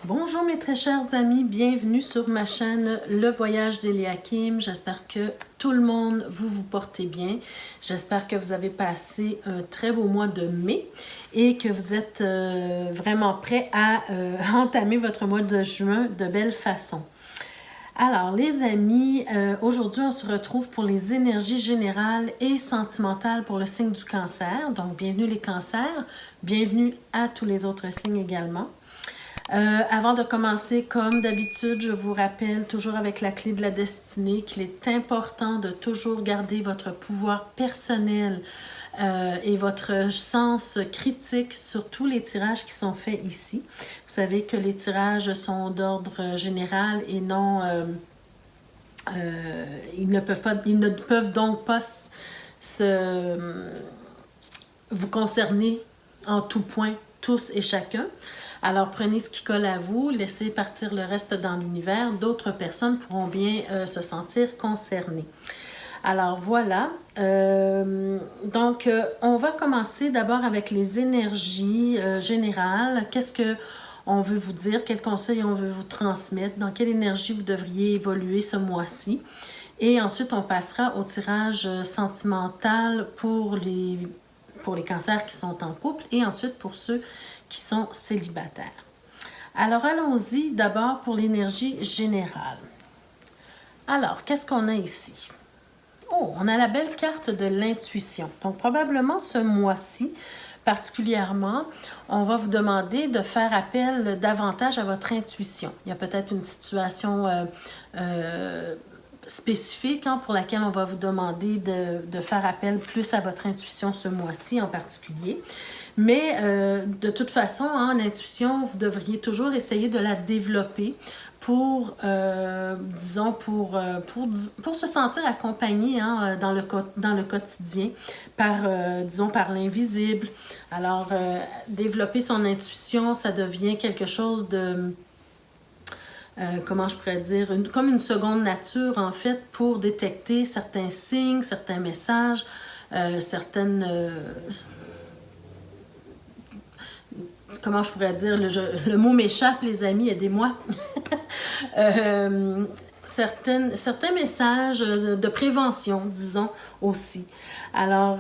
Bonjour mes très chers amis, bienvenue sur ma chaîne Le Voyage d'Eliakim. J'espère que tout le monde vous portez bien. J'espère que vous avez passé un très beau mois de mai et que vous êtes vraiment prêts à entamer votre mois de juin de belle façon. Alors les amis, aujourd'hui on se retrouve pour les énergies générales et sentimentales pour le signe du cancer. Donc bienvenue les cancers, bienvenue à tous les autres signes également. Avant de commencer, comme d'habitude, je vous rappelle toujours avec la clé de la destinée qu'il est important de toujours garder votre pouvoir personnel et votre sens critique sur tous les tirages qui sont faits ici. Vous savez que les tirages sont d'ordre général et non... ils ne peuvent donc pas vous concerner en tout point, tous et chacun. Alors, prenez ce qui colle à vous, laissez partir le reste dans l'univers. D'autres personnes pourront bien se sentir concernées. Alors, voilà. Donc, on va commencer d'abord avec les énergies générales. Qu'est-ce qu'on veut vous dire? Quels conseils on veut vous transmettre? Dans quelle énergie vous devriez évoluer ce mois-ci? Et ensuite, on passera au tirage sentimental pour les cancers qui sont en couple et ensuite pour ceux qui sont célibataires. Alors, allons-y d'abord pour l'énergie générale. Alors, qu'est-ce qu'on a ici? Oh, on a la belle carte de l'intuition. Donc, probablement ce mois-ci, particulièrement, on va vous demander de faire appel davantage à votre intuition. Il y a peut-être une situation spécifique pour laquelle on va vous demander de faire appel plus à votre intuition ce mois-ci en particulier. Mais de toute façon, l'intuition, vous devriez toujours essayer de la développer pour, disons, pour se sentir accompagné dans le quotidien par, disons, par l'invisible. Alors, développer son intuition, ça devient quelque chose de... comment je pourrais dire, comme une seconde nature en fait pour détecter certains signes, certains messages, comment je pourrais dire, le mot m'échappe les amis, aidez-moi. Certains messages de prévention, disons, aussi. Alors,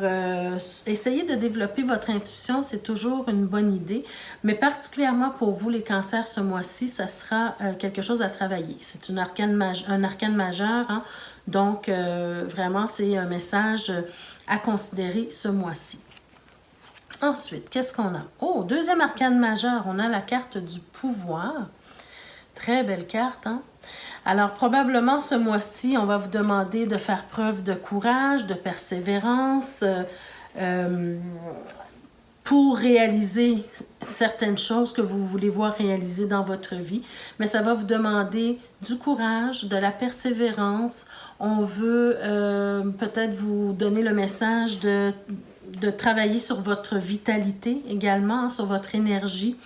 essayez de développer votre intuition, c'est toujours une bonne idée, mais particulièrement pour vous, les cancers, ce mois-ci, ça sera quelque chose à travailler. C'est un arcane majeur, donc vraiment, c'est un message à considérer ce mois-ci. Ensuite, qu'est-ce qu'on a? Oh, deuxième arcane majeur, on a la carte du pouvoir. Très belle carte, Alors, probablement, ce mois-ci, on va vous demander de faire preuve de courage, de persévérance pour réaliser certaines choses que vous voulez voir réalisées dans votre vie. Mais ça va vous demander du courage, de la persévérance. On veut peut-être vous donner le message de travailler sur votre vitalité également, sur votre énergie,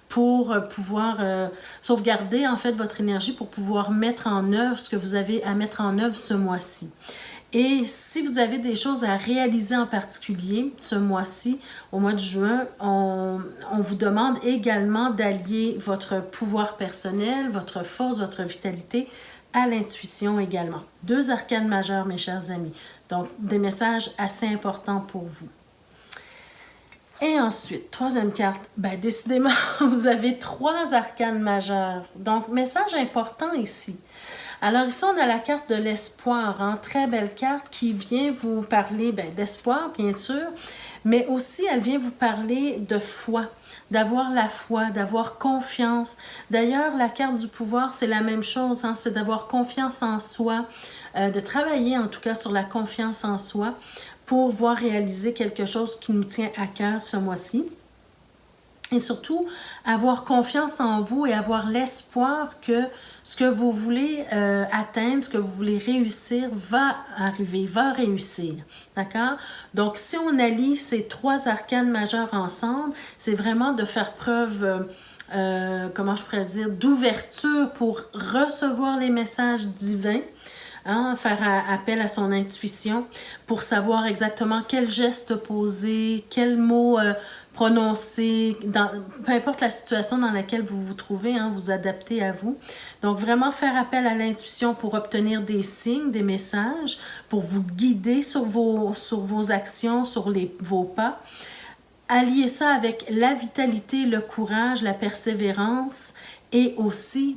pour pouvoir sauvegarder en fait votre énergie pour pouvoir mettre en œuvre ce que vous avez à mettre en œuvre ce mois-ci. Et si vous avez des choses à réaliser en particulier ce mois-ci, au mois de juin, on vous demande également d'allier votre pouvoir personnel, votre force, votre vitalité à l'intuition également. Deux arcanes majeurs, mes chers amis. Donc, des messages assez importants pour vous. Et ensuite, troisième carte, décidément, vous avez trois arcanes majeurs. Donc, message important ici. Alors ici, on a la carte de l'espoir, très belle carte qui vient vous parler d'espoir, bien sûr, mais aussi elle vient vous parler de foi, d'avoir la foi, d'avoir confiance. D'ailleurs, la carte du pouvoir, c'est la même chose, c'est d'avoir confiance en soi, de travailler en tout cas sur la confiance en soi pour voir réaliser quelque chose qui nous tient à cœur ce mois-ci. Et surtout, avoir confiance en vous et avoir l'espoir que ce que vous voulez atteindre, ce que vous voulez réussir, va arriver, va réussir. D'accord? Donc, si on allie ces trois arcanes majeurs ensemble, c'est vraiment de faire preuve, comment je pourrais dire, d'ouverture pour recevoir les messages divins. Faire appel à son intuition pour savoir exactement quel geste poser, quel mot prononcer, peu importe la situation dans laquelle vous vous trouvez, hein, vous adaptez à vous. Donc, vraiment faire appel à l'intuition pour obtenir des signes, des messages, pour vous guider sur vos actions, sur vos pas. Alliez ça avec la vitalité, le courage, la persévérance et aussi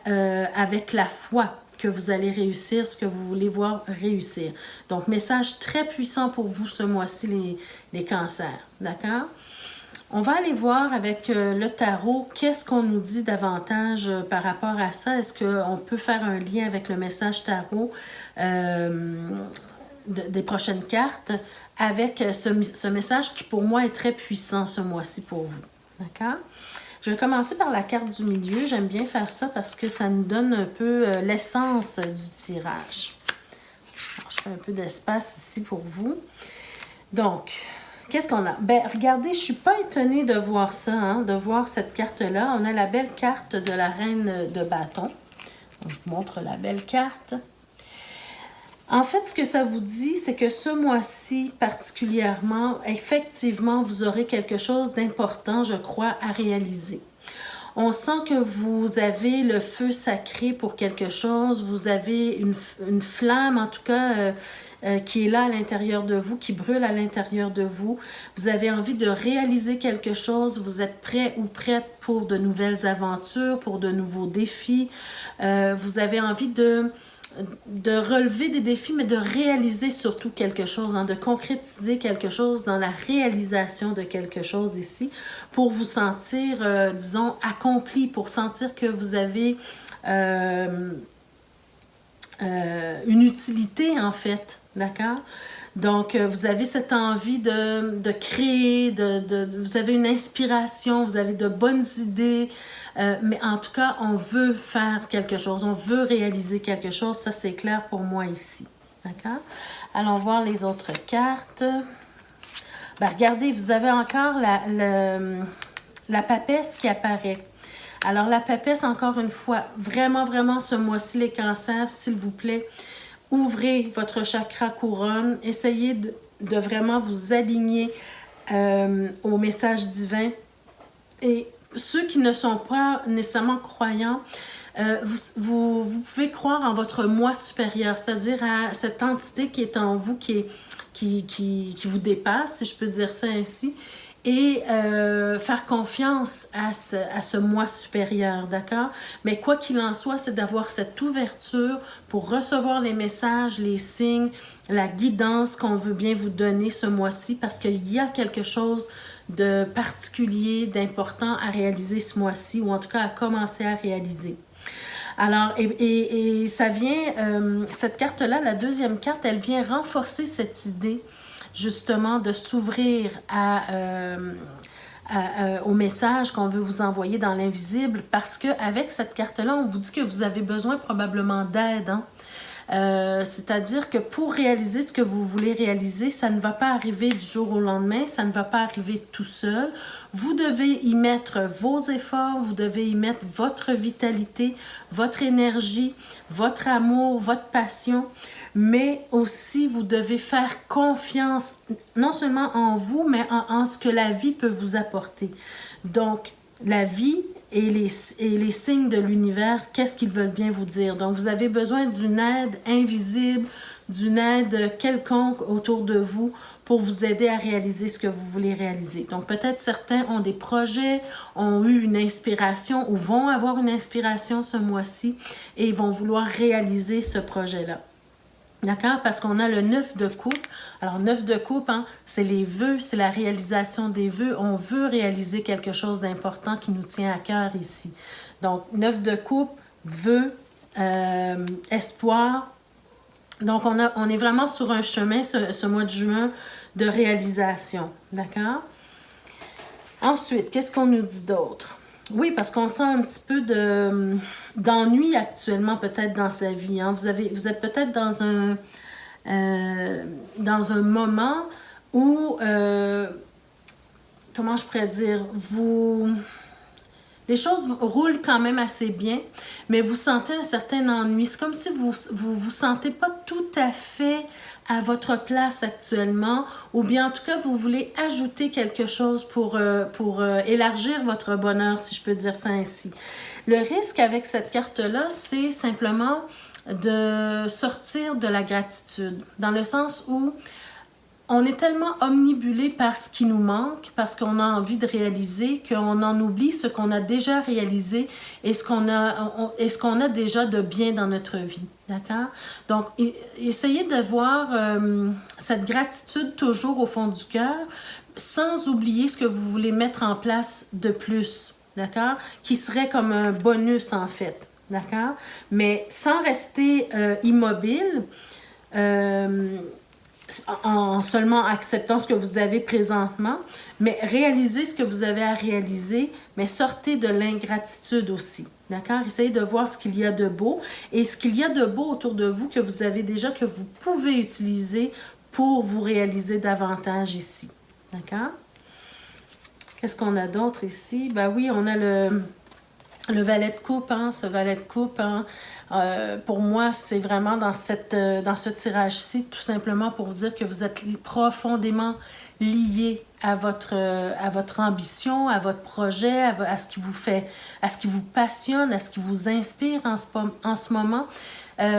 avec la foi que vous allez réussir ce que vous voulez voir réussir. Donc, message très puissant pour vous ce mois-ci, les cancers. D'accord? On va aller voir avec le tarot, qu'est-ce qu'on nous dit davantage par rapport à ça? Est-ce qu'on peut faire un lien avec le message tarot des prochaines cartes avec ce message qui pour moi est très puissant ce mois-ci pour vous? D'accord? Je vais commencer par la carte du milieu. J'aime bien faire ça parce que ça nous donne un peu l'essence du tirage. Alors, je fais un peu d'espace ici pour vous. Donc, qu'est-ce qu'on a? Ben, regardez, je ne suis pas étonnée de voir ça, hein, de voir cette carte-là. On a la belle carte de la reine de bâton. Donc, je vous montre la belle carte. En fait, ce que ça vous dit, c'est que ce mois-ci, particulièrement, effectivement, vous aurez quelque chose d'important, je crois, à réaliser. On sent que vous avez le feu sacré pour quelque chose, vous avez une flamme, en tout cas, qui est là à l'intérieur de vous, qui brûle à l'intérieur de vous. Vous avez envie de réaliser quelque chose, vous êtes prêt ou prête pour de nouvelles aventures, pour de nouveaux défis. Vous avez envie de relever des défis, mais de réaliser surtout quelque chose, hein, de concrétiser quelque chose dans la réalisation de quelque chose ici, pour vous sentir, disons, accompli, pour sentir que vous avez une utilité, en fait, d'accord? Donc, vous avez cette envie de créer, vous avez une inspiration, vous avez de bonnes idées, mais en tout cas, on veut faire quelque chose, on veut réaliser quelque chose, ça c'est clair pour moi ici, d'accord? Allons voir les autres cartes. Ben, regardez, vous avez encore la papesse qui apparaît. Alors, la papesse, encore une fois, vraiment, vraiment, ce mois-ci, les cancers, s'il vous plaît, ouvrez votre chakra couronne, essayez de vraiment vous aligner au message divin. Et ceux qui ne sont pas nécessairement croyants, vous pouvez croire en votre moi supérieur, c'est-à-dire à cette entité qui est en vous, qui vous dépasse, si je peux dire ça ainsi, et faire confiance à ce moi supérieur, d'accord? Mais quoi qu'il en soit, c'est d'avoir cette ouverture pour recevoir les messages, les signes, la guidance qu'on veut bien vous donner ce mois-ci, parce qu'il y a quelque chose de particulier, d'important à réaliser ce mois-ci, ou en tout cas à commencer à réaliser. Alors, et ça vient, cette carte-là, la deuxième carte, elle vient renforcer cette idée justement de s'ouvrir au message qu'on veut vous envoyer dans l'invisible, parce qu'avec cette carte-là, on vous dit que vous avez besoin probablement d'aide, hein? C'est-à-dire que pour réaliser ce que vous voulez réaliser, ça ne va pas arriver du jour au lendemain, ça ne va pas arriver tout seul. Vous devez y mettre vos efforts, vous devez y mettre votre vitalité, votre énergie, votre amour, votre passion, mais aussi vous devez faire confiance non seulement en vous, mais en ce que la vie peut vous apporter. Donc, la vie et les signes de l'univers, qu'est-ce qu'ils veulent bien vous dire? Donc, vous avez besoin d'une aide invisible, d'une aide quelconque autour de vous pour vous aider à réaliser ce que vous voulez réaliser. Donc, peut-être certains ont des projets, ont eu une inspiration ou vont avoir une inspiration ce mois-ci et ils vont vouloir réaliser ce projet-là. D'accord? Parce qu'on a le 9 de coupe. Alors, 9 de coupe, hein, c'est les vœux, c'est la réalisation des vœux. On veut réaliser quelque chose d'important qui nous tient à cœur ici. Donc, 9 de coupe, vœux, espoir. Donc, on est vraiment sur un chemin, ce mois de juin, de réalisation. D'accord? Ensuite, qu'est-ce qu'on nous dit d'autre? Oui, parce qu'on sent un petit peu d'ennui actuellement peut-être dans sa vie. Hein? Vous êtes peut-être dans un moment où, comment je pourrais dire, les choses roulent quand même assez bien, mais vous sentez un certain ennui. C'est comme si vous sentez pas tout à fait à votre place actuellement, ou bien en tout cas, vous voulez ajouter quelque chose pour élargir votre bonheur, si je peux dire ça ainsi. Le risque avec cette carte-là, c'est simplement de sortir de la gratitude, dans le sens où on est tellement omnibulé par ce qui nous manque, parce qu'on a envie de réaliser, qu'on en oublie ce qu'on a déjà réalisé et ce qu'on a déjà de bien dans notre vie. D'accord? Donc, essayez de voir cette gratitude toujours au fond du cœur, sans oublier ce que vous voulez mettre en place de plus. D'accord? Qui serait comme un bonus, en fait. D'accord? Mais sans rester immobile, en seulement acceptant ce que vous avez présentement, mais réalisez ce que vous avez à réaliser, mais sortez de l'ingratitude aussi. D'accord? Essayez de voir ce qu'il y a de beau et ce qu'il y a de beau autour de vous que vous avez déjà, que vous pouvez utiliser pour vous réaliser davantage ici. D'accord? Qu'est-ce qu'on a d'autre ici? Ben oui, on a le valet de coupe, hein, ce valet de coupe, hein, pour moi, c'est vraiment dans ce tirage-ci, tout simplement pour vous dire que vous êtes profondément lié à votre ambition, à votre projet, à ce qui vous fait, à ce qui vous passionne, à ce qui vous inspire en ce moment.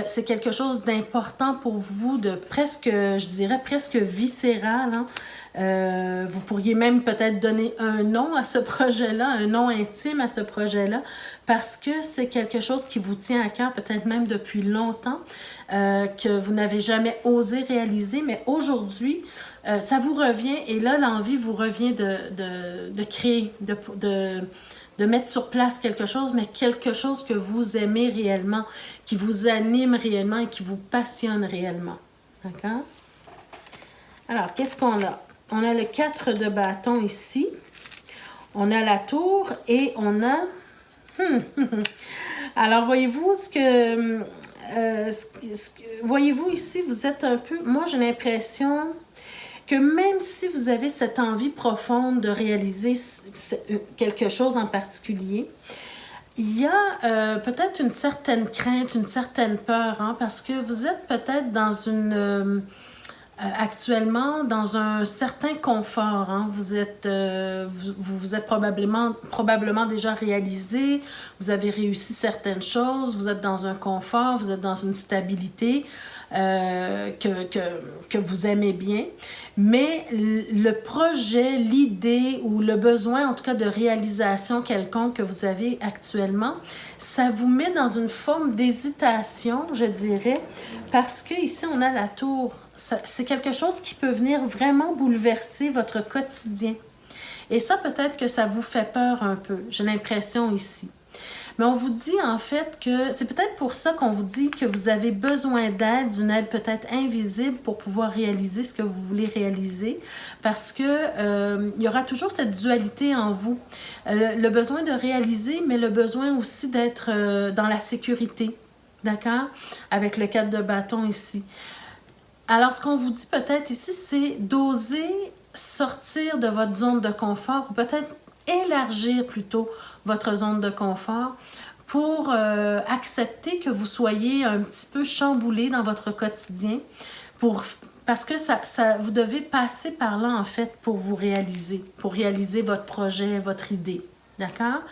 C'est quelque chose d'important pour vous, de presque, je dirais presque viscéral, hein? Vous pourriez même peut-être donner un nom à ce projet-là, un nom intime à ce projet-là, parce que c'est quelque chose qui vous tient à cœur, peut-être même depuis longtemps, que vous n'avez jamais osé réaliser, mais aujourd'hui, ça vous revient, et là, l'envie vous revient de créer, de mettre sur place quelque chose, mais quelque chose que vous aimez réellement, qui vous anime réellement et qui vous passionne réellement. D'accord? Alors, qu'est-ce qu'on a? On a le 4 de bâton ici. On a la tour et on a... Alors, voyez-vous voyez-vous ici, vous êtes un peu... Moi, j'ai l'impression que même si vous avez cette envie profonde de réaliser quelque chose en particulier, il y a peut-être une certaine crainte, une certaine peur, hein, parce que vous êtes peut-être dans actuellement dans un certain confort. Hein. Vous êtes probablement déjà réalisé, vous avez réussi certaines choses, vous êtes dans un confort, vous êtes dans une stabilité que vous aimez bien. Mais le projet, l'idée ou le besoin, en tout cas de réalisation quelconque que vous avez actuellement, ça vous met dans une forme d'hésitation, je dirais, parce que ici on a la tour. C'est quelque chose qui peut venir vraiment bouleverser votre quotidien. Et ça, peut-être que ça vous fait peur un peu, j'ai l'impression ici. Mais on vous dit en fait que c'est peut-être pour ça qu'on vous dit que vous avez besoin d'aide, d'une aide peut-être invisible pour pouvoir réaliser ce que vous voulez réaliser, parce que il y aura toujours cette dualité en vous. Le besoin de réaliser, mais le besoin aussi d'être dans la sécurité, d'accord? Avec le 4 de bâton ici. Alors, ce qu'on vous dit peut-être ici, c'est d'oser sortir de votre zone de confort, ou peut-être élargir plutôt votre zone de confort pour accepter que vous soyez un petit peu chamboulé dans votre quotidien, parce que vous devez passer par là, en fait, pour réaliser votre projet, votre idée. D'accord?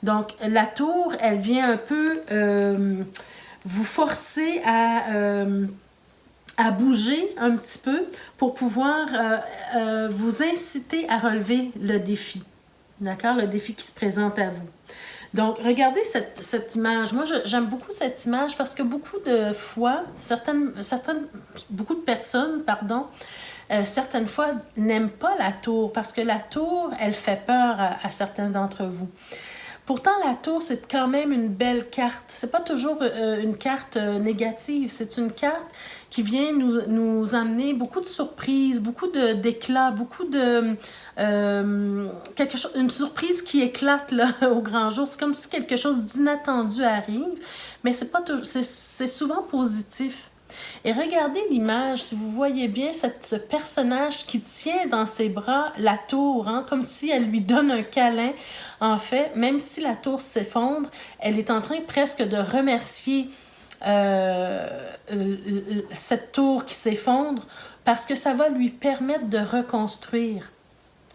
Donc, la tour, elle vient un peu vous forcer à bouger un petit peu pour pouvoir vous inciter à relever le défi. D'accord? Le défi qui se présente à vous. Donc, regardez cette image. Moi, j'aime beaucoup cette image parce que beaucoup de fois, beaucoup de personnes, certaines fois n'aiment pas la tour parce que la tour, elle fait peur à certains d'entre vous. Pourtant, la tour, c'est quand même une belle carte. C'est pas toujours une carte négative. C'est une carte qui vient nous amener beaucoup de surprises, beaucoup d'éclats, beaucoup de... une surprise qui éclate là, au grand jour. C'est comme si quelque chose d'inattendu arrive, mais c'est souvent positif. Et regardez l'image, si vous voyez bien ce personnage qui tient dans ses bras la tour, hein, comme si elle lui donne un câlin. En fait, même si la tour s'effondre, elle est en train presque de remercier cette tour qui s'effondre, parce que ça va lui permettre de reconstruire.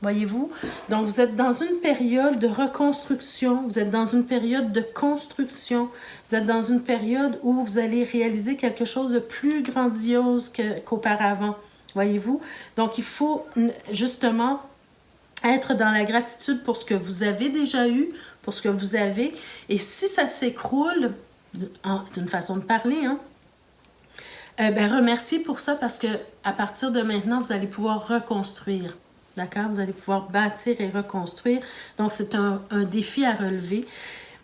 Voyez-vous? Donc, vous êtes dans une période de reconstruction, vous êtes dans une période de construction, vous êtes dans une période où vous allez réaliser quelque chose de plus grandiose qu'auparavant. Voyez-vous? Donc, il faut justement être dans la gratitude pour ce que vous avez déjà eu, pour ce que vous avez. Et si ça s'écroule, d'une façon de parler, hein, remerciez pour ça parce que à partir de maintenant, vous allez pouvoir reconstruire. D'accord? Vous allez pouvoir bâtir et reconstruire. Donc, c'est un défi à relever.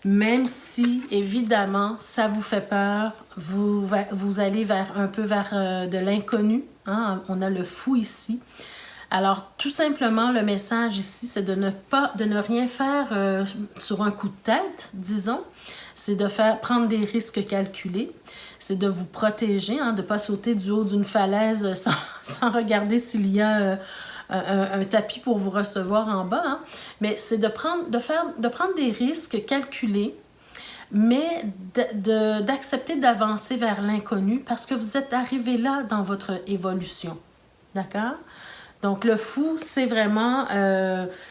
Même si, évidemment, ça vous fait peur, vous allez un peu vers de l'inconnu. Hein? On a le fou ici. Alors, tout simplement, le message ici, c'est de ne rien faire sur un coup de tête, disons. C'est de prendre des risques calculés. C'est de vous protéger, hein, de ne pas sauter du haut d'une falaise sans regarder s'il y a un tapis pour vous recevoir en bas. Hein. Mais c'est de prendre des risques calculés, mais d'accepter d'avancer vers l'inconnu parce que vous êtes arrivé là dans votre évolution. D'accord? Donc, le fou, c'est vraiment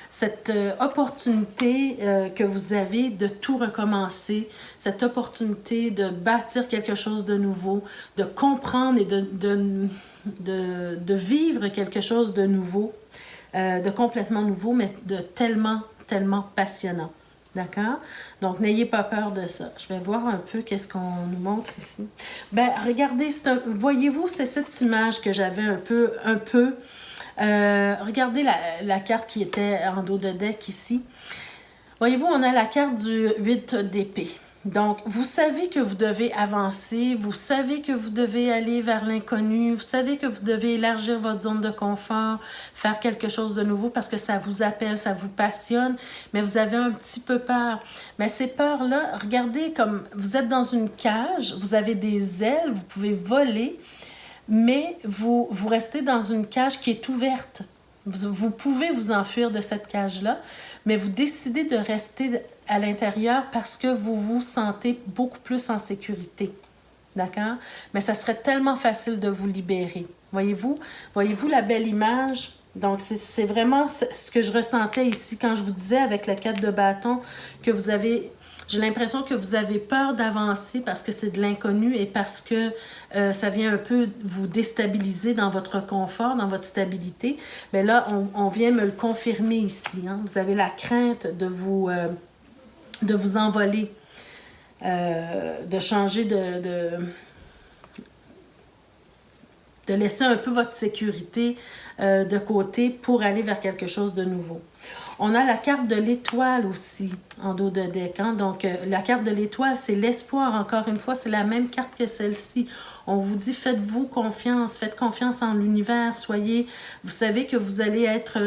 cette opportunité que vous avez de tout recommencer, cette opportunité de bâtir quelque chose de nouveau, de comprendre et de vivre quelque chose de nouveau, de complètement nouveau, mais de tellement, tellement passionnant. D'accord? Donc, n'ayez pas peur de ça. Je vais voir un peu qu'est-ce qu'on nous montre ici. Regardez, voyez-vous, c'est cette image que j'avais un peu regardez la carte qui était en dos de deck ici. Voyez-vous, on a la carte du 8 d'épée. Donc, vous savez que vous devez avancer, vous savez que vous devez aller vers l'inconnu, vous savez que vous devez élargir votre zone de confort, faire quelque chose de nouveau parce que ça vous appelle, ça vous passionne, mais vous avez un petit peu peur. Mais ces peurs-là, regardez comme vous êtes dans une cage, vous avez des ailes, vous pouvez voler, mais vous restez dans une cage qui est ouverte. Vous pouvez vous enfuir de cette cage-là, mais vous décidez de rester à l'intérieur parce que vous vous sentez beaucoup plus en sécurité. D'accord? Mais ça serait tellement facile de vous libérer. Voyez-vous? Voyez-vous la belle image? Donc, c'est vraiment ce que je ressentais ici quand je vous disais avec la 4 de bâton que vous avez... J'ai l'impression que vous avez peur d'avancer parce que c'est de l'inconnu et parce que ça vient un peu vous déstabiliser dans votre confort, dans votre stabilité. Mais là, on vient me le confirmer ici. Hein. Vous avez la crainte de vous envoler, de changer de laisser un peu votre sécurité de côté pour aller vers quelque chose de nouveau. On a la carte de l'étoile aussi en dos de deck. Hein? Donc, la carte de l'étoile, c'est l'espoir. Encore une fois, c'est la même carte que celle-ci. On vous dit, faites-vous confiance, faites confiance en l'univers, vous savez que vous allez être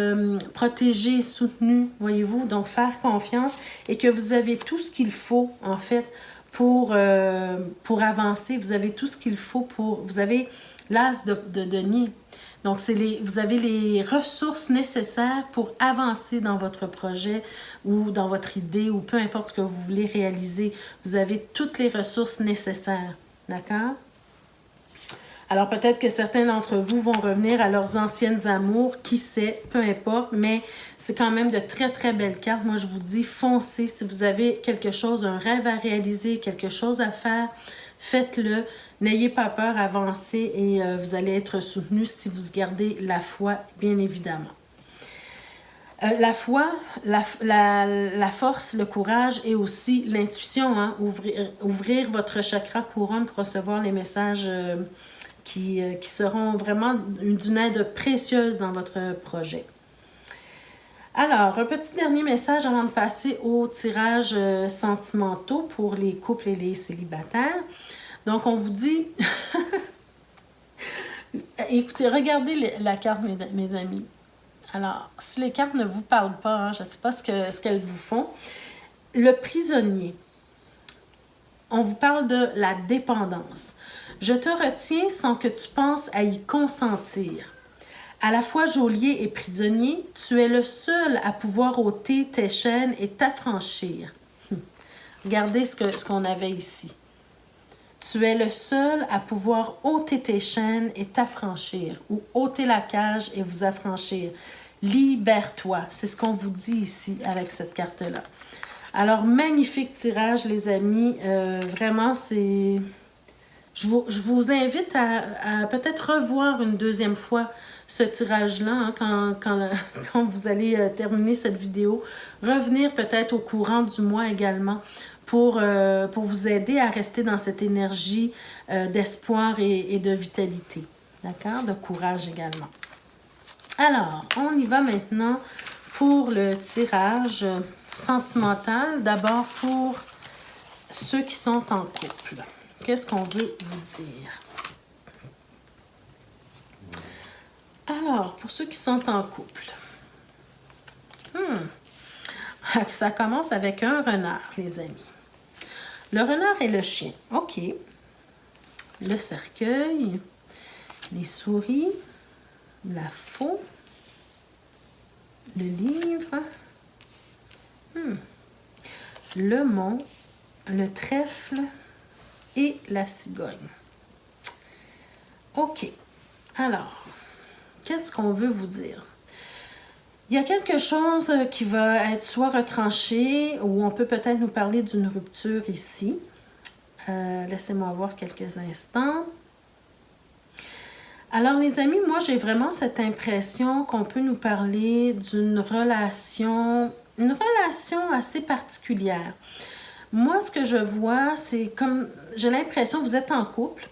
protégé, soutenu, voyez-vous, donc faire confiance et que vous avez tout ce qu'il faut, en fait, pour avancer. Vous avez tout ce qu'il faut vous avez l'as de denier. Donc, vous avez les ressources nécessaires pour avancer dans votre projet ou dans votre idée ou peu importe ce que vous voulez réaliser. Vous avez toutes les ressources nécessaires. D'accord? Alors, peut-être que certains d'entre vous vont revenir à leurs anciennes amours, qui sait, peu importe, mais c'est quand même de très, très belles cartes. Moi, je vous dis, foncez. Si vous avez quelque chose, un rêve à réaliser, quelque chose à faire, faites-le. N'ayez pas peur, avancez et vous allez être soutenu si vous gardez la foi, bien évidemment. La foi, la force, le courage et aussi l'intuition. Hein? Ouvrir votre chakra couronne pour recevoir les messages qui seront vraiment d'une aide précieuse dans votre projet. Alors, un petit dernier message avant de passer aux tirages sentimentaux pour les couples et les célibataires. Donc, on vous dit... Écoutez, regardez la carte, mes amis. Alors, si les cartes ne vous parlent pas, hein, je ne sais pas ce qu'elles vous font. Le prisonnier. On vous parle de la dépendance. Je te retiens sans que tu penses à y consentir. À la fois geôlier et prisonnier, tu es le seul à pouvoir ôter tes chaînes et t'affranchir. Regardez ce qu'on avait ici. Tu es le seul à pouvoir ôter tes chaînes et t'affranchir, ou ôter la cage et vous affranchir. Libère-toi. C'est ce qu'on vous dit ici avec cette carte-là. Alors, magnifique tirage, les amis. Vraiment, c'est... Je vous invite à peut-être revoir une deuxième fois ce tirage-là, hein, quand vous allez terminer cette vidéo. Revenir peut-être au courant du mois également pour vous aider à rester dans cette énergie d'espoir et de vitalité. D'accord? De courage également. Alors, on y va maintenant pour le tirage sentimental. D'abord pour ceux qui sont en couple. Qu'est-ce qu'on veut vous dire? Alors, pour ceux qui sont en couple. Ça commence avec un renard, les amis. Le renard et le chien. OK. Le cercueil. Les souris. La faux. Le livre. Le mont. Le trèfle. Et la cigogne. OK. Alors, qu'est-ce qu'on veut vous dire? Il y a quelque chose qui va être soit retranché ou on peut peut-être nous parler d'une rupture ici. Laissez-moi voir quelques instants. Alors, les amis, moi, j'ai vraiment cette impression qu'on peut nous parler d'une relation, une relation assez particulière. Moi, ce que je vois, c'est comme... J'ai l'impression que vous êtes en couple.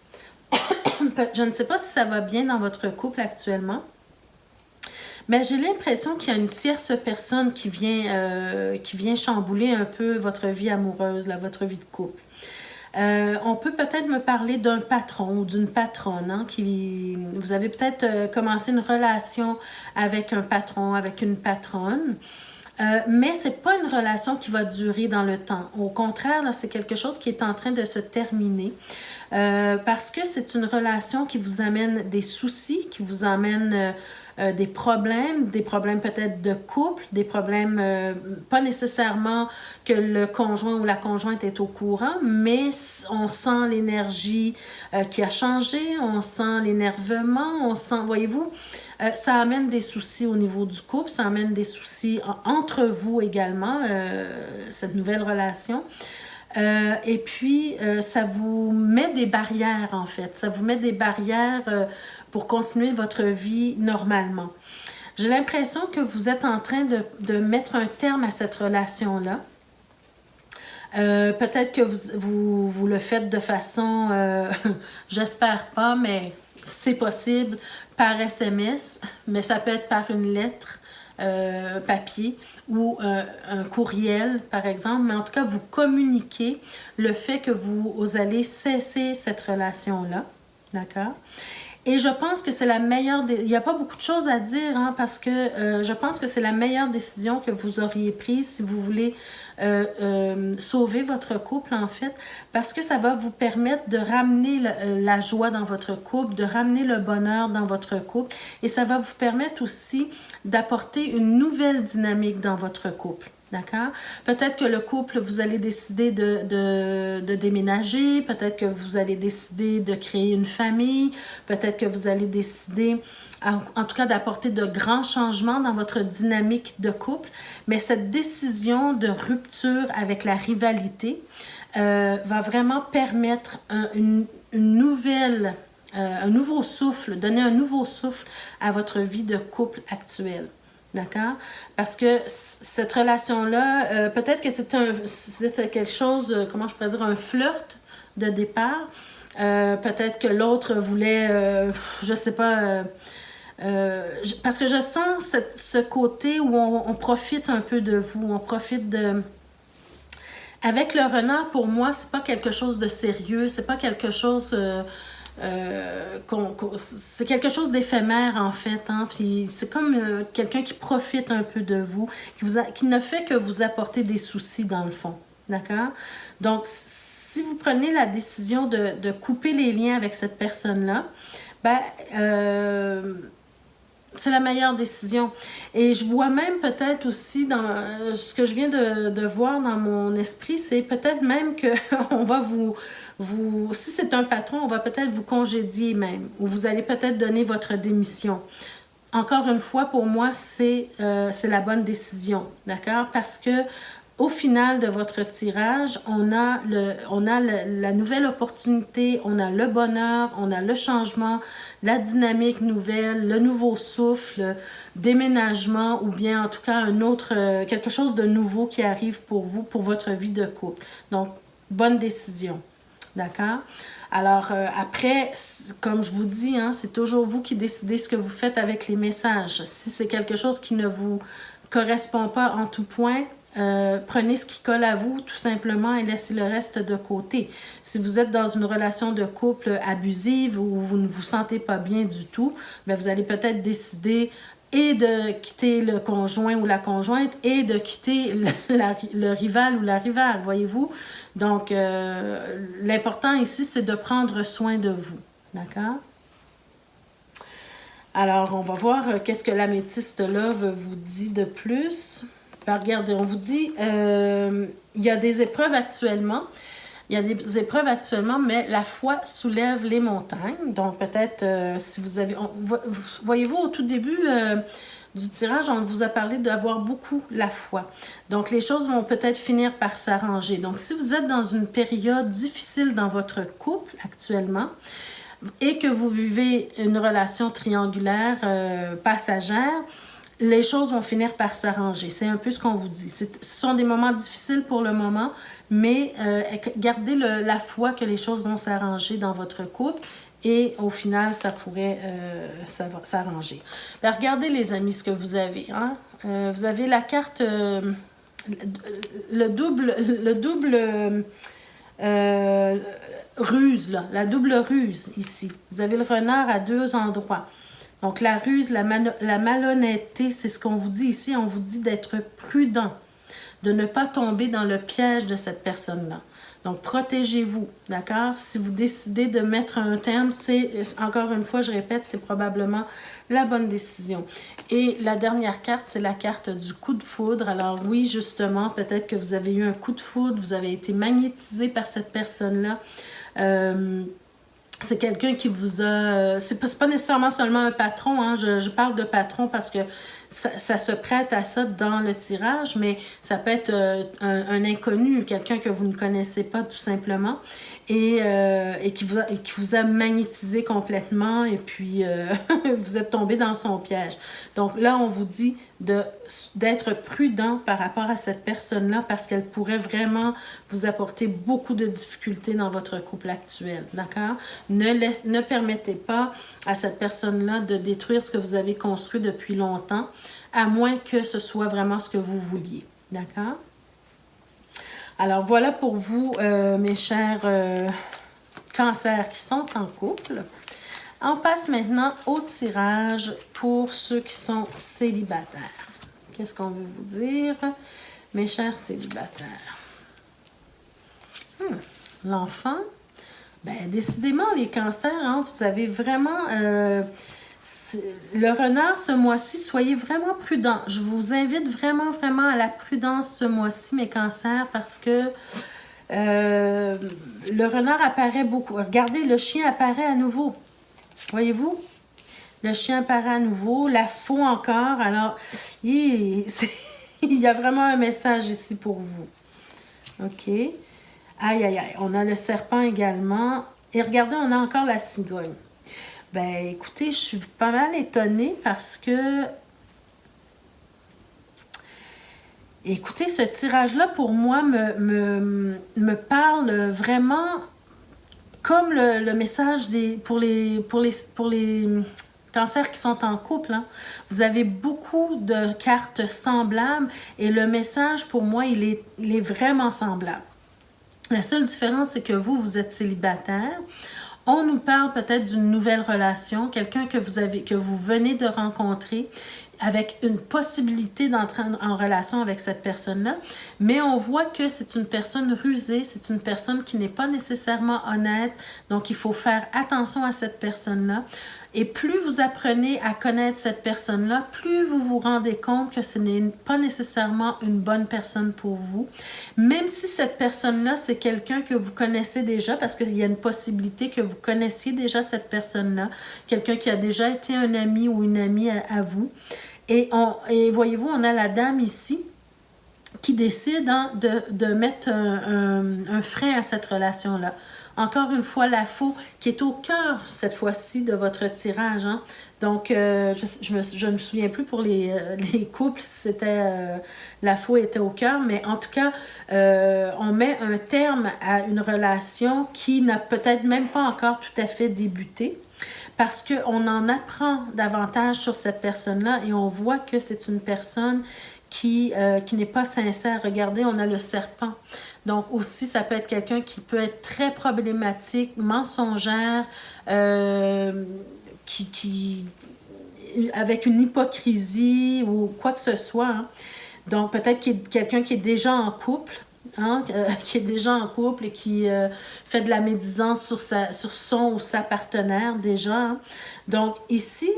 Je ne sais pas si ça va bien dans votre couple actuellement. Mais j'ai l'impression qu'il y a une tierce personne qui vient chambouler un peu votre vie amoureuse, là, votre vie de couple. On peut peut-être me parler d'un patron ou d'une patronne. Hein, vous avez peut-être commencé une relation avec un patron, avec une patronne. Mais ce n'est pas une relation qui va durer dans le temps. Au contraire, c'est quelque chose qui est en train de se terminer parce que c'est une relation qui vous amène des soucis, qui vous amène des problèmes peut-être de couple, des problèmes pas nécessairement que le conjoint ou la conjointe est au courant, mais on sent l'énergie qui a changé, on sent l'énervement, on sent, voyez-vous, ça amène des soucis au niveau du couple, ça amène des soucis entre vous également, cette nouvelle relation. Et puis, ça vous met des barrières, en fait. Ça vous met des barrières pour continuer votre vie normalement. J'ai l'impression que vous êtes en train de mettre un terme à cette relation-là. Peut-être que vous le faites de façon, j'espère pas, mais c'est possible, par SMS, mais ça peut être par une lettre papier ou un courriel, par exemple. Mais en tout cas, vous communiquez le fait que vous allez cesser cette relation-là. D'accord? Et je pense que c'est la meilleure... Il n'y a pas beaucoup de choses à dire, hein, parce que je pense que c'est la meilleure décision que vous auriez prise si vous voulez sauver votre couple, en fait, parce que ça va vous permettre de ramener la joie dans votre couple, de ramener le bonheur dans votre couple, et ça va vous permettre aussi d'apporter une nouvelle dynamique dans votre couple. D'accord? Peut-être que le couple, vous allez décider de déménager, peut-être que vous allez décider de créer une famille, peut-être que vous allez décider, en tout cas, d'apporter de grands changements dans votre dynamique de couple. Mais cette décision de rupture avec la rivalité va vraiment permettre un nouveau souffle, donner un nouveau souffle à votre vie de couple actuelle. D'accord? Parce que cette relation-là, peut-être que c'était quelque chose, comment je pourrais dire, un flirt de départ. Peut-être que l'autre voulait, je sais pas, parce que je sens ce côté où on profite un peu de vous, on profite de... Avec le renard, pour moi, c'est pas quelque chose de sérieux, c'est pas quelque chose... c'est quelque chose d'éphémère en fait, hein? Puis c'est comme quelqu'un qui profite un peu de vous, qui ne fait que vous apporter des soucis dans le fond, d'accord? Donc si vous prenez la décision de couper les liens avec cette personne-là, ben c'est la meilleure décision. Et je vois même peut-être aussi, dans ce que je viens de voir dans mon esprit, c'est peut-être même qu'on va si c'est un patron, on va peut-être vous congédier même, ou vous allez peut-être donner votre démission. Encore une fois, pour moi, c'est la bonne décision, d'accord? Parce que au final de votre tirage, on a la nouvelle opportunité, on a le bonheur, on a le changement, la dynamique nouvelle, le nouveau souffle, déménagement ou bien en tout cas quelque chose de nouveau qui arrive pour vous, pour votre vie de couple. Donc, bonne décision. D'accord? Alors, après, comme je vous dis, hein, c'est toujours vous qui décidez ce que vous faites avec les messages. Si c'est quelque chose qui ne vous correspond pas en tout point, prenez ce qui colle à vous, tout simplement, et laissez le reste de côté. Si vous êtes dans une relation de couple abusive ou vous ne vous sentez pas bien du tout, bien, vous allez peut-être décider et de quitter le conjoint ou la conjointe et de quitter le rival ou la rivale, voyez-vous? Donc, l'important ici, c'est de prendre soin de vous, d'accord? Alors, on va voir qu'est-ce que l'améthyste Love vous dit de plus. Ben, regardez, on vous dit, il y a des épreuves actuellement. Il y a des épreuves actuellement, mais la foi soulève les montagnes. Donc, peut-être, si vous avez... voyez-vous, au tout début du tirage, on vous a parlé d'avoir beaucoup la foi. Donc, les choses vont peut-être finir par s'arranger. Donc, si vous êtes dans une période difficile dans votre couple actuellement, et que vous vivez une relation triangulaire passagère, les choses vont finir par s'arranger. C'est un peu ce qu'on vous dit. Ce sont des moments difficiles pour le moment, mais gardez la foi que les choses vont s'arranger dans votre couple et au final, ça pourrait s'arranger. Regardez les amis ce que vous avez. Hein? Vous avez la carte, le double ruse, là, la double ruse ici. Vous avez le renard à 2 endroits. Donc, la ruse, la malhonnêteté, c'est ce qu'on vous dit ici. On vous dit d'être prudent, de ne pas tomber dans le piège de cette personne-là. Donc, protégez-vous, d'accord? Si vous décidez de mettre un terme, encore une fois, je répète, c'est probablement la bonne décision. Et la dernière carte, c'est la carte du coup de foudre. Alors oui, justement, peut-être que vous avez eu un coup de foudre, vous avez été magnétisé par cette personne-là. C'est quelqu'un qui vous a... c'est pas nécessairement seulement un patron, hein, je parle de patron parce que ça se prête à ça dans le tirage, mais ça peut être un inconnu, quelqu'un que vous ne connaissez pas tout simplement, et qui vous a magnétisé complètement, et puis vous êtes tombé dans son piège. Donc là, on vous dit d'être prudent par rapport à cette personne-là parce qu'elle pourrait vraiment vous apporter beaucoup de difficultés dans votre couple actuel, d'accord? Ne permettez pas à cette personne-là de détruire ce que vous avez construit depuis longtemps, à moins que ce soit vraiment ce que vous vouliez, d'accord? Alors, voilà pour vous, mes chers cancers qui sont en couple. On passe maintenant au tirage pour ceux qui sont célibataires. Qu'est-ce qu'on veut vous dire, mes chers célibataires? L'enfant, bien, décidément, les cancers, hein, vous avez vraiment... le renard, ce mois-ci, soyez vraiment prudents. Je vous invite vraiment, vraiment à la prudence ce mois-ci, mes cancers, parce que le renard apparaît beaucoup. Regardez, le chien apparaît à nouveau. Voyez-vous? Le chien apparaît à nouveau. La faux encore. Alors, il y a vraiment un message ici pour vous. OK. Aïe, aïe, aïe. On a le serpent également. Et regardez, on a encore la cigogne. Ben, écoutez, je suis pas mal étonnée parce que... Écoutez, ce tirage-là, pour moi, me parle vraiment comme le message pour les cancers qui sont en couple. Hein. Vous avez beaucoup de cartes semblables et le message, pour moi, il est vraiment semblable. La seule différence, c'est que vous êtes célibataire. On nous parle peut-être d'une nouvelle relation, quelqu'un que vous venez de rencontrer, avec une possibilité d'entrer en relation avec cette personne-là, mais on voit que c'est une personne rusée, c'est une personne qui n'est pas nécessairement honnête, donc il faut faire attention à cette personne-là. Et plus vous apprenez à connaître cette personne-là, plus vous vous rendez compte que ce n'est pas nécessairement une bonne personne pour vous. Même si cette personne-là, c'est quelqu'un que vous connaissez déjà, parce qu'il y a une possibilité que vous connaissiez déjà cette personne-là, quelqu'un qui a déjà été un ami ou une amie à vous. Et voyez-vous, on a la dame ici qui décide de mettre un frein à cette relation-là. Encore une fois, la faux qui est au cœur, cette fois-ci, de votre tirage. Hein? Donc, je ne me souviens plus pour les couples si c'était la faux était au cœur, mais en tout cas, on met un terme à une relation qui n'a peut-être même pas encore tout à fait débuté. Parce qu'on en apprend davantage sur cette personne-là et on voit que c'est une personne qui n'est pas sincère. Regardez, on a le serpent. Donc aussi, ça peut être quelqu'un qui peut être très problématique, mensongère, avec une hypocrisie ou quoi que ce soit. Hein. Donc peut-être quelqu'un qui est déjà en couple, hein, qui est déjà en couple et qui fait de la médisance sur son ou sa partenaire déjà. Hein. Donc ici,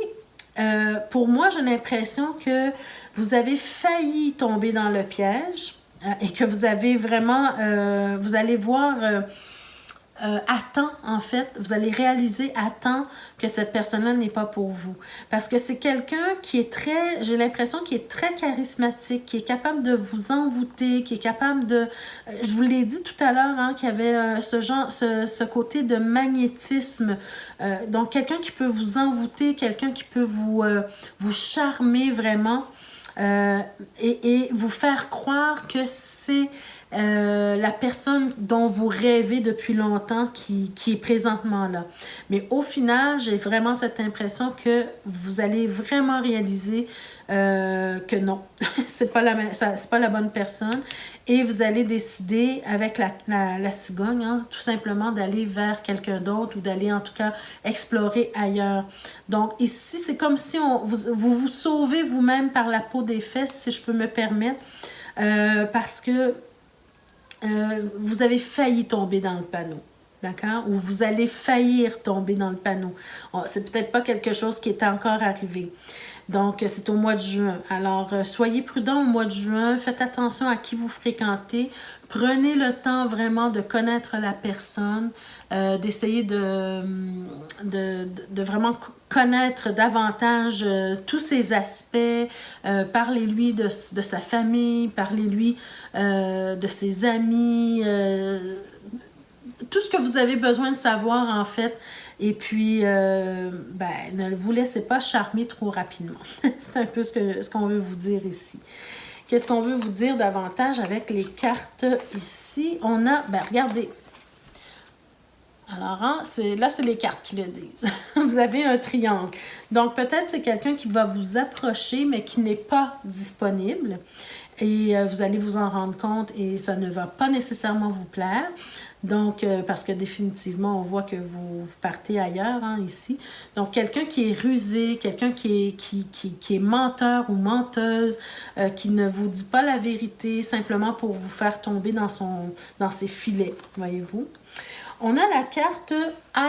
pour moi, j'ai l'impression que vous avez failli tomber dans le piège et que vous avez vraiment, vous allez voir à temps, en fait, vous allez réaliser à temps que cette personne-là n'est pas pour vous. Parce que c'est quelqu'un qui est très, j'ai l'impression qu'il est très charismatique, qui est capable de vous envoûter, qui est capable de, je vous l'ai dit tout à l'heure, hein, qu'il y avait ce côté de magnétisme. Donc, quelqu'un qui peut vous envoûter, quelqu'un qui peut vous charmer vraiment. Et vous faire croire que c'est la personne dont vous rêvez depuis longtemps qui est présentement là. Mais au final, j'ai vraiment cette impression que vous allez vraiment réaliser que non, c'est pas la bonne personne. Et vous allez décider avec la cigogne, hein, tout simplement d'aller vers quelqu'un d'autre ou d'aller en tout cas explorer ailleurs. Donc ici, c'est comme si vous sauvez vous-même par la peau des fesses, si je peux me permettre, parce que vous avez failli tomber dans le panneau. D'accord? Ou vous allez faillir tomber dans le panneau. C'est peut-être pas quelque chose qui est encore arrivé. Donc, c'est au mois de juin. Alors, soyez prudents au mois de juin. Faites attention à qui vous fréquentez. Prenez le temps vraiment de connaître la personne, d'essayer de vraiment connaître davantage tous ses aspects. Parlez-lui de sa famille, parlez-lui de ses amis, tout ce que vous avez besoin de savoir en fait. Et puis, ne vous laissez pas charmer trop rapidement. C'est un peu ce qu'on veut vous dire ici. Qu'est-ce qu'on veut vous dire davantage avec les cartes ici? On a, regardez. Alors, hein, là, c'est les cartes qui le disent. Vous avez un triangle. Donc, peut-être c'est quelqu'un qui va vous approcher, mais qui n'est pas disponible. Et vous allez vous en rendre compte et ça ne va pas nécessairement vous plaire. Donc, parce que définitivement, on voit que vous partez ailleurs, hein, ici. Donc, quelqu'un qui est rusé, quelqu'un qui est menteur ou menteuse, qui ne vous dit pas la vérité simplement pour vous faire tomber dans ses filets, voyez-vous. On a la carte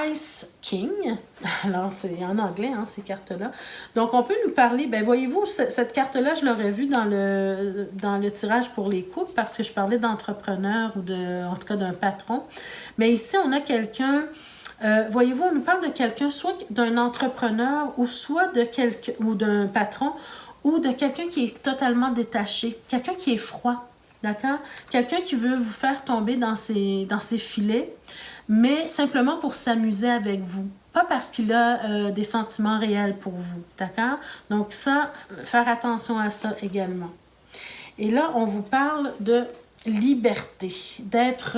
Ice King. Alors, c'est en anglais, hein, ces cartes-là. Donc, on peut nous parler... voyez-vous, cette carte-là, je l'aurais vue dans le tirage pour les couples parce que je parlais d'entrepreneur ou en tout cas d'un patron. Mais ici, on a quelqu'un... voyez-vous, on nous parle de quelqu'un, soit d'un entrepreneur ou soit ou d'un patron ou de quelqu'un qui est totalement détaché. Quelqu'un qui est froid. D'accord? Quelqu'un qui veut vous faire tomber dans ses filets, mais simplement pour s'amuser avec vous. Pas parce qu'il a des sentiments réels pour vous. D'accord? Donc ça, faire attention à ça également. Et là, on vous parle de liberté, d'être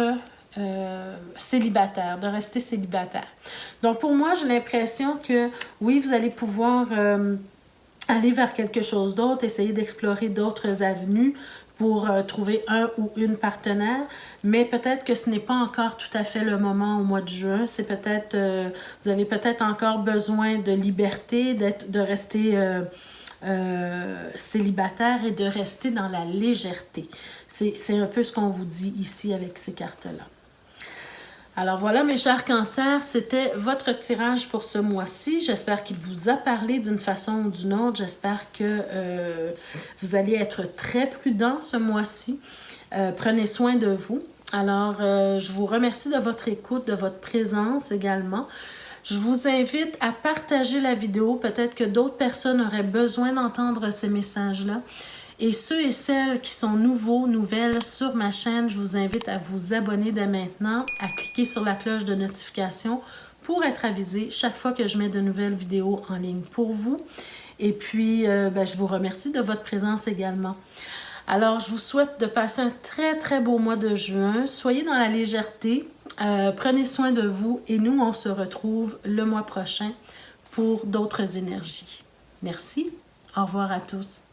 célibataire, de rester célibataire. Donc pour moi, j'ai l'impression que oui, vous allez pouvoir aller vers quelque chose d'autre, essayer d'explorer d'autres avenues, pour trouver un ou une partenaire, mais peut-être que ce n'est pas encore tout à fait le moment au mois de juin. C'est peut-être, vous avez peut-être encore besoin de liberté, de rester célibataire et de rester dans la légèreté. C'est un peu ce qu'on vous dit ici avec ces cartes-là. Alors voilà mes chers cancers, c'était votre tirage pour ce mois-ci. J'espère qu'il vous a parlé d'une façon ou d'une autre. J'espère que vous allez être très prudent ce mois-ci. Prenez soin de vous. Alors, je vous remercie de votre écoute, de votre présence également. Je vous invite à partager la vidéo. Peut-être que d'autres personnes auraient besoin d'entendre ces messages-là. Et ceux et celles qui sont nouveaux, nouvelles sur ma chaîne, je vous invite à vous abonner dès maintenant, à cliquer sur la cloche de notification pour être avisé chaque fois que je mets de nouvelles vidéos en ligne pour vous. Et puis, je vous remercie de votre présence également. Alors, je vous souhaite de passer un très, très beau mois de juin. Soyez dans la légèreté, prenez soin de vous et nous, on se retrouve le mois prochain pour d'autres énergies. Merci, au revoir à tous.